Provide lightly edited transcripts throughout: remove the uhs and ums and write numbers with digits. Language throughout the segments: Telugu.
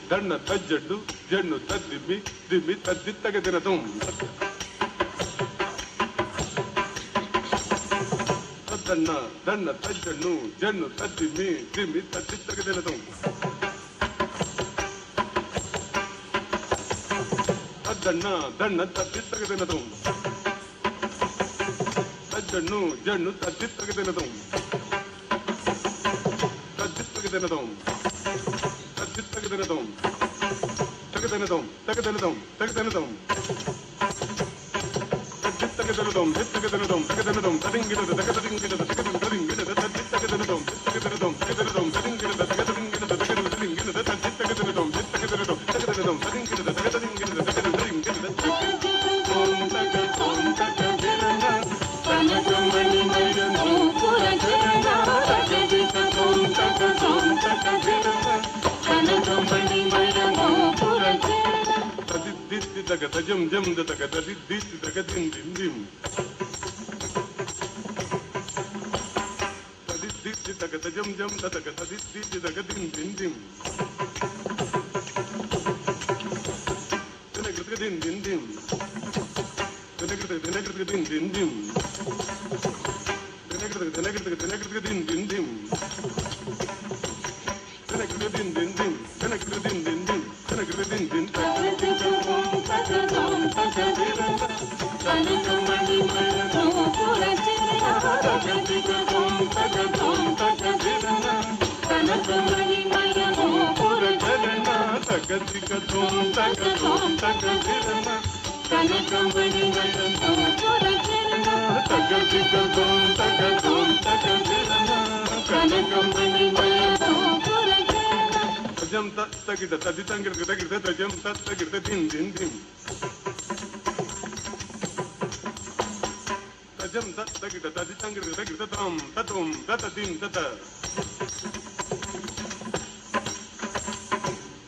దన్న తజ్జడ్డు జన్ను తద్దిమ్మి దిమ్మి తద్దిత్తగ దినతం దన్న దన్న తజ్జడ్ను జన్ను తద్దిమ్మి దిమ్మి తద్దిత్తగ దినతం దన్న దన్న తద్దిత్తగ దినతం తజ్జడ్ను జన్ను తద్దిత్తగ దినతం తద్దిత్తగ దినతం తగదనదం తగదనదం తగదనదం తగదనదం తగదనదం తగదనదం తగదనదం తదింగినద తగదింగినద తగదింగినద తగదనదం తగదనదం తగదనదం తదింగినద తగదింగినద తగదింగినద తగదనదం తగదనదం తగదనదం తదింగినద తగదింగినద తగదింగినద ఓం తగదం తగదినద తనకమణి మయను పురజన తగదికం తగదం తగదినద తగ తజం జం దగ తదిద్దిస్తి తగ దిం దిం దిం తదిద్దిస్తి తగ తజం జం దగ తదిద్దిస్తి తగ దిం దిం దిం తనగృతగ దిం దిం దిం తనగృతగ దిం దిం దిం తనగృతగ దిం దిం దిం తనగృతగ దిం దిం దిం తనగృతగ దిం దిం దిం తనగృతగ దిం దిం దిం తజం తగిట తది తంగిట తగిట తజం తగిట దిం దిం దిం తజం తగిట తది తంగిట తగిట తం తతం తత దిం తత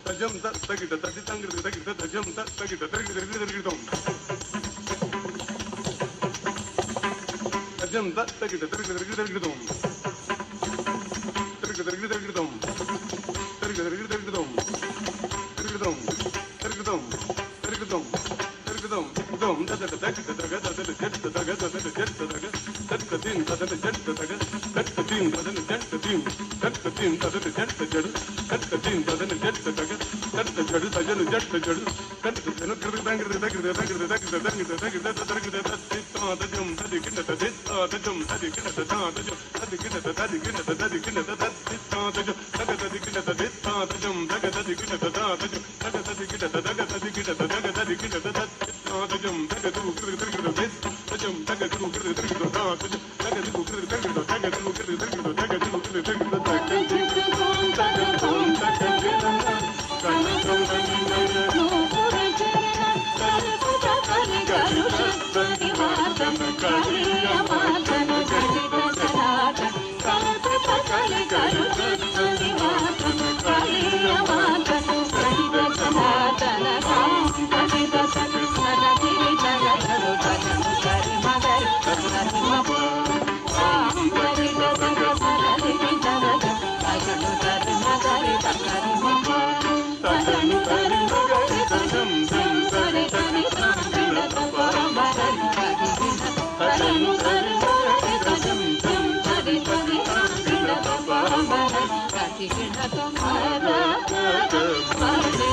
తజం తగిట తది తంగిట తగిట తజం తగిట తగిట తగిటం తజం తగిట తగిట తగిటం తగిట తగిటం తగిట ಕಟ್ಟತೀನ್ ಅದನ್ನು ಜಟ್ಟತೀನ್ ಕಟ್ಟತೀನ್ ಅದನ್ನು ಜಟ್ಟ ಜಡು ಕಟ್ಟತೀನ್ ಅದನ್ನು ಜಟ್ಟ ತಗ ಕಟ್ಟ ಜಡು ತಜನು ಜಟ್ಟ ಜಡು ಕಟ್ಟತನು ಕೃತಂಗಿದ ತಗಿದ ತಗಿದ ತಗಿದ ತಗಿದ ತಗಿದ ತಗಿದ ತತ್ತಿತ್ತಾದಜಂ ತದಿಗಿಣತದಿತ್ತಾದಜಂ ತದಿಗಿಣತದಾದಜಂ ತದಿಗಿಣತದಿಗಿಣತದಿಗಿಣತದಿಗಿಣತದಿತ್ತಾದಜಂ ತಗದದಿಗಿಣತದಿತ್ತಾದಜಂ ತಗದದಿಗಿಣತದಾದಜಂ ತಗದದಿಗಿಣತದಗದದಿಗಿಣತದಗದದಿಗಿಣತದಿತ್ತಾದಜಂ ತಗದು ಕೃತಂಗಿದದಿತ್ತಾದಜಂ ತಗದು ಕೃತಂಗಿದದಾದಜಂ ತಗದು Thank you.